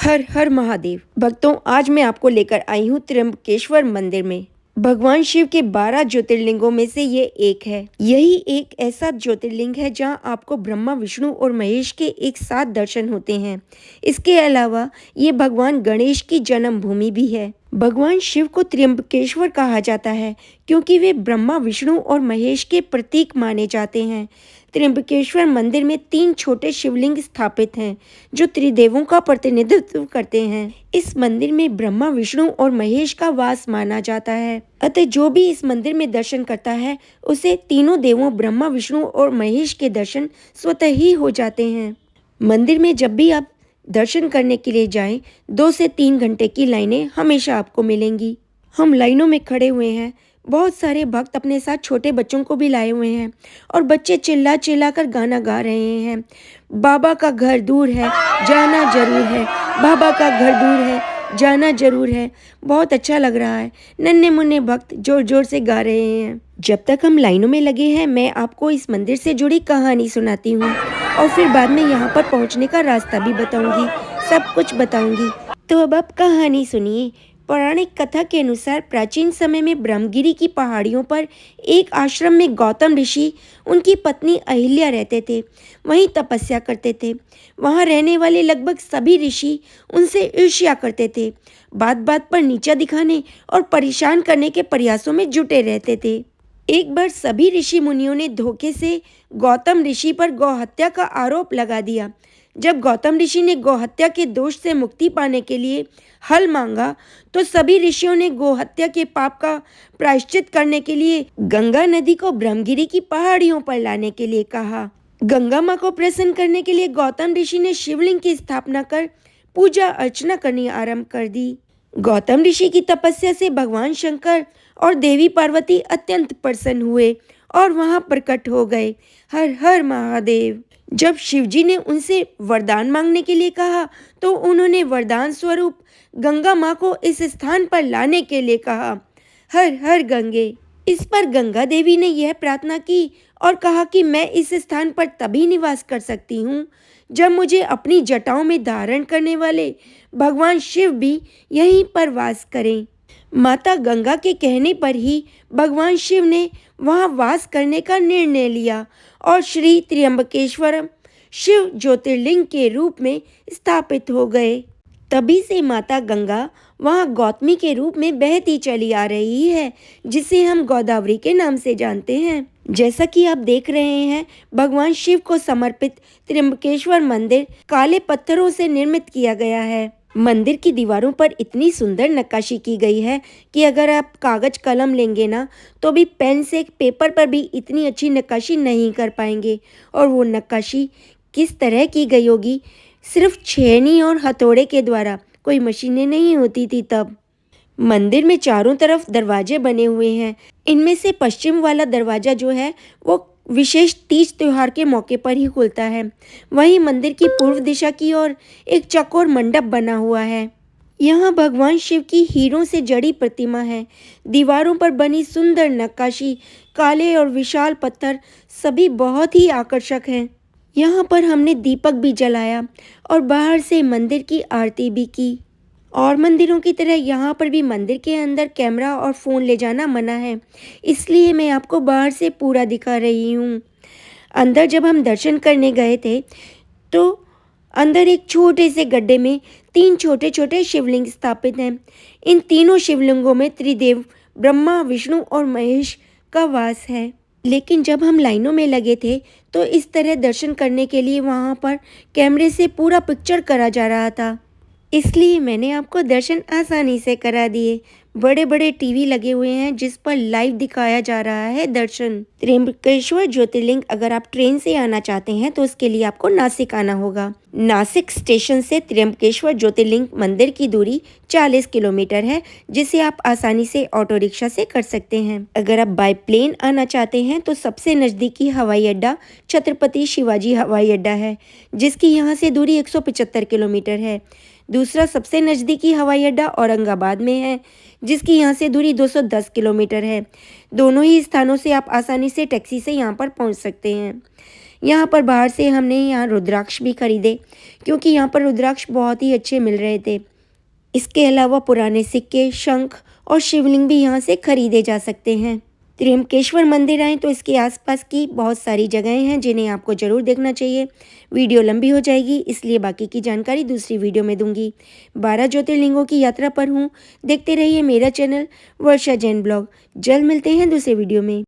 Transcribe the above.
हर हर महादेव। भक्तों, आज मैं आपको लेकर आई हूँ त्र्यंबकेश्वर मंदिर में। भगवान शिव के 12 ज्योतिर्लिंगों में से ये एक है। यही एक ऐसा ज्योतिर्लिंग है जहाँ आपको ब्रह्मा, विष्णु और महेश के एक साथ दर्शन होते हैं। इसके अलावा ये भगवान गणेश की जन्म भूमि भी है। भगवान शिव को त्र्यंबकेश्वर कहा जाता है क्योंकि वे ब्रह्मा, विष्णु और महेश के प्रतीक माने जाते हैं। त्र्यंबकेश्वर मंदिर में 3 छोटे शिवलिंग स्थापित हैं जो त्रिदेवों का प्रतिनिधित्व करते हैं। इस मंदिर में ब्रह्मा, विष्णु और महेश का वास माना जाता है। अतः जो भी इस मंदिर में दर्शन करता है उसे तीनों देवों ब्रह्मा, विष्णु और महेश के दर्शन स्वतः ही हो जाते हैं। मंदिर में जब भी आप दर्शन करने के लिए जाएं, 2 से 3 घंटे की लाइनें हमेशा आपको मिलेंगी। हम लाइनों में खड़े हुए हैं। बहुत सारे भक्त अपने साथ छोटे बच्चों को भी लाए हुए हैं और बच्चे चिल्ला चिल्ला कर गाना गा रहे हैं। बाबा का घर दूर है, जाना जरूर है। बाबा का घर दूर है, जाना जरूर है। बहुत अच्छा लग रहा है। नन्हे मुन्ने भक्त जोर जोर से गा रहे हैं। जब तक हम लाइनों में लगे हैं, मैं आपको इस मंदिर से जुड़ी कहानी सुनाती हूँ और फिर बाद में यहाँ पर पहुँचने का रास्ता भी बताऊंगी, सब कुछ बताऊंगी। तो अब आप कहानी सुनिए। पौराणिक कथा के अनुसार प्राचीन समय में ब्रह्मगिरी की पहाड़ियों पर एक आश्रम में गौतम ऋषि, उनकी पत्नी अहिल्या रहते थे। वहीं तपस्या करते थे। वहां रहने वाले लगभग सभी ऋषि उनसे ईर्ष्या करते थे। बात बात पर नीचा दिखाने और परेशान करने के प्रयासों में जुटे रहते थे। एक बार सभी ऋषि मुनियों ने धोखे से गौतम ऋषि पर गौहत्या का आरोप लगा दिया। जब गौतम ऋषि ने गौहत्या के दोष से मुक्ति पाने के लिए हल मांगा तो सभी ऋषियों ने गौहत्या के पाप का प्रायश्चित करने के लिए गंगा नदी को ब्रह्मगिरी की पहाड़ियों पर लाने के लिए कहा। गंगा माँ को प्रसन्न करने के लिए गौतम ऋषि ने शिवलिंग की स्थापना कर पूजा अर्चना करनी आरंभ कर दी। गौतम ऋषि की तपस्या से भगवान शंकर और देवी पार्वती अत्यंत प्रसन्न हुए और वहां प्रकट हो गए। हर हर महादेव। जब शिवजी ने उनसे वरदान मांगने के लिए कहा तो उन्होंने वरदान स्वरूप गंगा माँ को इस स्थान पर लाने के लिए कहा। हर हर गंगे। इस पर गंगा देवी ने यह प्रार्थना की और कहा कि मैं इस स्थान पर तभी निवास कर सकती हूँ जब मुझे अपनी जटाओं में धारण करने वाले भगवान शिव भी यहीं पर वास करें। माता गंगा के कहने पर ही भगवान शिव ने वहां वास करने का निर्णय लिया और श्री त्र्यंबकेश्वरम शिव ज्योतिर्लिंग के रूप में स्थापित हो गए। तभी से माता गंगा वहां गौतमी के रूप में बहती चली आ रही है, जिसे हम गोदावरी के नाम से जानते हैं। जैसा कि आप देख रहे हैं, भगवान शिव को समर्पित त्र्यंबकेश्वर मंदिर काले पत्थरों से निर्मित किया गया है। मंदिर की दीवारों पर इतनी सुंदर नक्काशी की गई है कि अगर आप कागज कलम लेंगे ना तो भी पेन से पेपर पर भी इतनी अच्छी नक्काशी नहीं कर पाएंगे। और वो नक्काशी किस तरह की गई होगी, सिर्फ छेनी और हथौड़े के द्वारा, कोई मशीनें नहीं होती थी तब। मंदिर में चारों तरफ दरवाजे बने हुए हैं। इनमें से पश्चिम वाला दरवाजा जो है वो विशेष तीज त्योहार के मौके पर ही खुलता है। वहीं मंदिर की पूर्व दिशा की ओर एक चौकोर मंडप बना हुआ है। यहाँ भगवान शिव की हीरों से जड़ी प्रतिमा है। दीवारों पर बनी सुंदर नक्काशी, काले और विशाल पत्थर सभी बहुत ही आकर्षक हैं। यहाँ पर हमने दीपक भी जलाया और बाहर से मंदिर की आरती भी की। और मंदिरों की तरह यहाँ पर भी मंदिर के अंदर कैमरा और फ़ोन ले जाना मना है, इसलिए मैं आपको बाहर से पूरा दिखा रही हूँ। अंदर जब हम दर्शन करने गए थे तो अंदर एक छोटे से गड्ढे में 3 छोटे छोटे शिवलिंग स्थापित हैं। इन तीनों शिवलिंगों में त्रिदेव ब्रह्मा, विष्णु और महेश का वास है। लेकिन जब हम लाइनों में लगे थे तो इस तरह दर्शन करने के लिए वहाँ पर कैमरे से पूरा पिक्चर करा जा रहा था, इसलिए मैंने आपको दर्शन आसानी से करा दिए। बड़े बड़े टीवी लगे हुए हैं जिस पर लाइव दिखाया जा रहा है दर्शन। त्र्यंबकेश्वर ज्योतिर्लिंग अगर आप ट्रेन से आना चाहते हैं तो उसके लिए आपको नासिक आना होगा। नासिक स्टेशन से त्र्यंबकेश्वर ज्योतिर्लिंग मंदिर की दूरी 40 किलोमीटर है, जिसे आप आसानी से ऑटो रिक्शा से कर सकते हैं। अगर आप बाय प्लेन आना चाहते हैं तो सबसे नज़दीकी हवाई अड्डा छत्रपति शिवाजी हवाई अड्डा है, जिसकी यहाँ से दूरी 175 किलोमीटर है। दूसरा सबसे नज़दीकी हवाई अड्डा औरंगाबाद में है, जिसकी यहाँ से दूरी 210 किलोमीटर है। दोनों ही स्थानों से आप आसानी से टैक्सी से यहाँ पर पहुँच सकते हैं। यहाँ पर बाहर से हमने यहाँ रुद्राक्ष भी खरीदे क्योंकि यहाँ पर रुद्राक्ष बहुत ही अच्छे मिल रहे थे। इसके अलावा पुराने सिक्के, शंख और शिवलिंग भी यहाँ से खरीदे जा सकते हैं। त्र्यंबकेश्वर मंदिर आएँ तो इसके आसपास की बहुत सारी जगहें हैं जिन्हें आपको ज़रूर देखना चाहिए। वीडियो लंबी हो जाएगी इसलिए बाकी की जानकारी दूसरी वीडियो में दूंगी। 12 ज्योतिर्लिंगों की यात्रा पर हूँ। देखते रहिए मेरा चैनल वर्षा जैन ब्लॉग। जल्द मिलते हैं दूसरे वीडियो में।